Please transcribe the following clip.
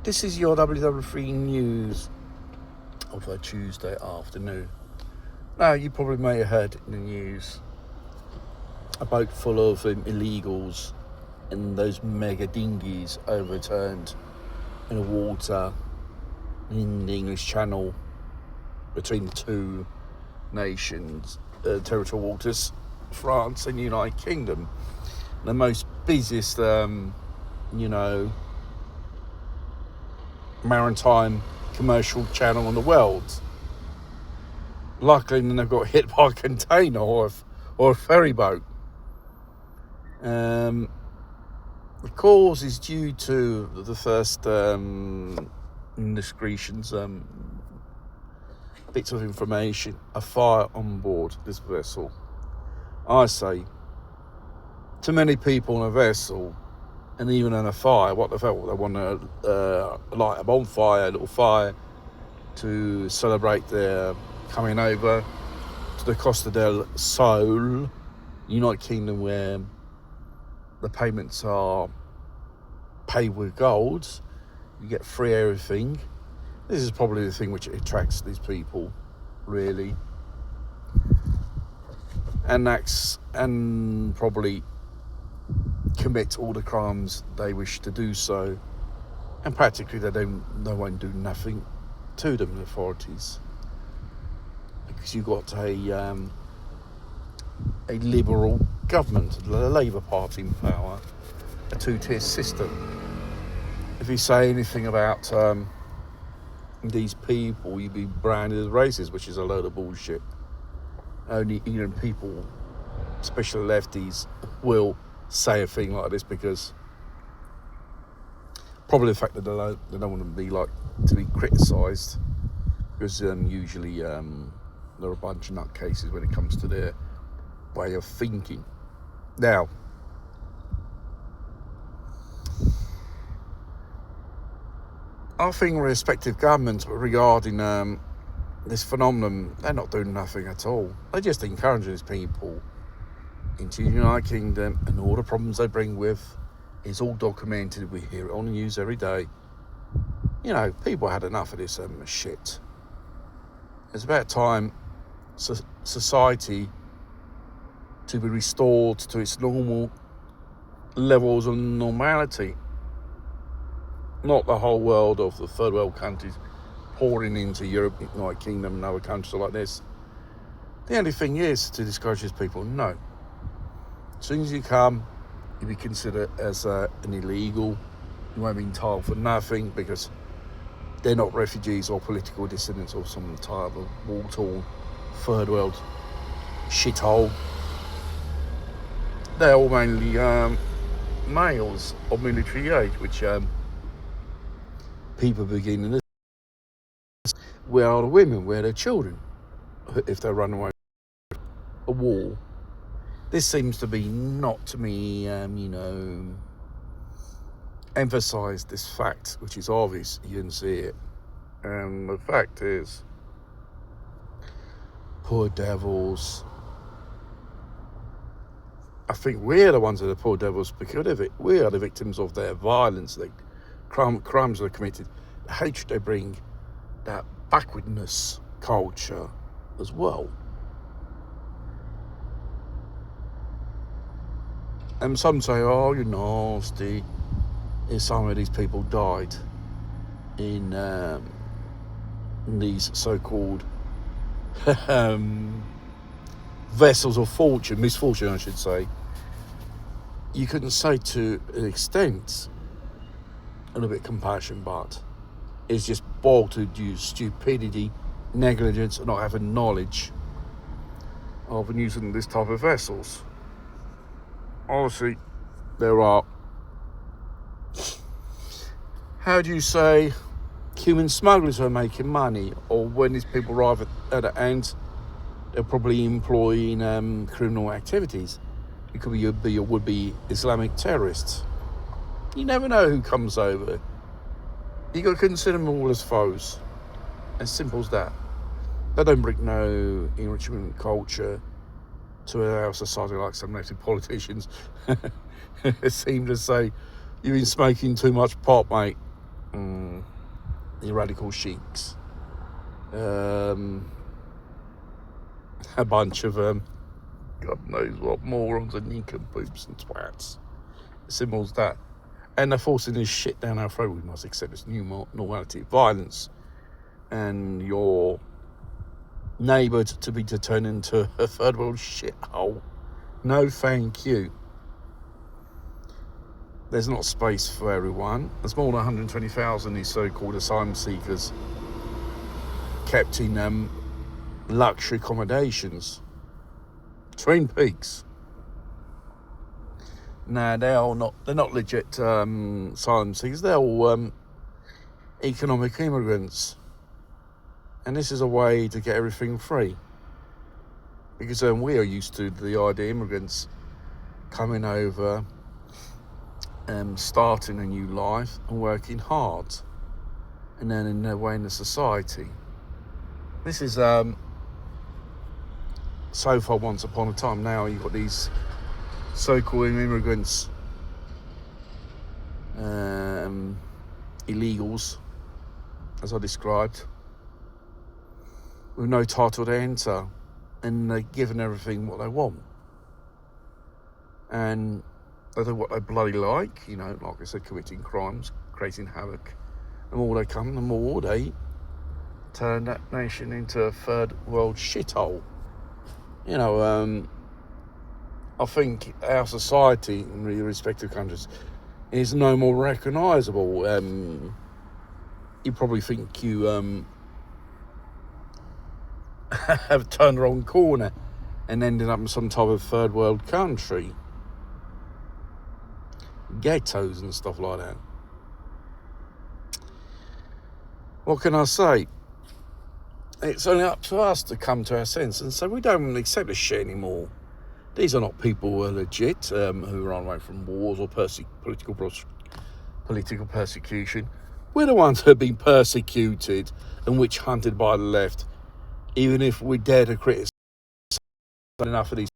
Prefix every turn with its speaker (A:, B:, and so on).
A: This is your WW3 news of a Tuesday afternoon. Now, you probably may have heard in the news a boat full of illegals and those mega dinghies overturned in the water in the English Channel between the two nations, territorial waters, France and United Kingdom. The most busiest, maritime commercial channel in the world. Luckily, they've got hit by a container or a ferry boat. The cause is due to the first indiscretions, bits of information, a fire on board this vessel. I say, too many people on a vessel, and even on a fire, what the hell? They want to light a bonfire, a little fire, to celebrate their coming over to the Costa del Sol, United Kingdom, where the payments are paid with gold. You get free everything. This is probably the thing which attracts these people, really, and probably commit all the crimes they wish to do so, and practically they won't do nothing to them, the authorities, because you've got a liberal government, the Labour Party in power, a two-tier system. If you say anything about these people, you'd be branded as racist, which is a load of bullshit. Only ignorant people, especially lefties, will say a thing like this because probably the fact that they don't want to be criticised, because usually there are a bunch of nutcases when it comes to their way of thinking. Now, I think respective governments regarding this phenomenon, they're not doing nothing at all. They're just encouraging these people into the United Kingdom, and all the problems they bring with is all documented. We hear it on the news every day. People had enough of this shit. It's about time society to be restored to its normal levels of normality. Not the whole world of the third world countries pouring into Europe, United Kingdom and other countries like this. The only thing is to discourage these people, no. As soon as you come, you'll be considered as an illegal. You won't be entitled for nothing because they're not refugees or political dissidents or some type of war-torn third world shithole. They're all mainly males of military age, which people beginning this. Where are the women? Where are their children? If they run away from a war. This seems to be not to me, emphasise this fact, which is obvious. You didn't see it. And the fact is, poor devils. I think we're the ones that are poor devils because we are the victims of their violence, the crimes they've committed, the hatred they bring, that backwardness culture as well. And some say, oh, you're nasty. Some of these people died in these so-called vessels of fortune, misfortune, I should say. You couldn't say to an extent a little bit of compassion, but it's just boiled to due stupidity, negligence, and not having knowledge of using this type of vessels. Obviously, there are, how do you say, human smugglers who are making money, or when these people arrive at the end, they're probably employing criminal activities. It could be your would-be Islamic terrorists. You never know who comes over. You got to consider them all as foes. As simple as that. They don't bring no enrichment culture to our society like some native politicians seem to say, you've been smoking too much pot, mate. the radical sheiks, a bunch of God knows what morons and nincompoops and twats. Simple as that. And they're forcing this shit down our throat. We must accept this new normality. Violence and your neighbour to be turned into a third world shithole. No thank you. There's not space for everyone. There's more than 120,000 these so-called asylum seekers kept in luxury accommodations. Twin Peaks. No, they're not legit asylum seekers. They're all economic immigrants. And this is a way to get everything free. Because we are used to the idea of immigrants coming over, starting a new life and working hard. And then in their way in the society. This is so far once upon a time. Now you've got these so-called immigrants, illegals, as I described, with no title to enter, and they're given everything what they want, and they do what they bloody like, like I said, committing crimes, creating havoc. The more they come, the more they turn that nation into a third world shithole. I think our society in the respective countries is no more recognisable. You probably think you have turned the wrong corner and ended up in some type of third world country. Ghettos and stuff like that. What can I say? It's only up to us to come to our sense and say we don't accept this shit anymore. These are not people who are legit, who run away from wars or political persecution. We're the ones who have been persecuted and witch hunted by the left, even if we dare to criticise enough of these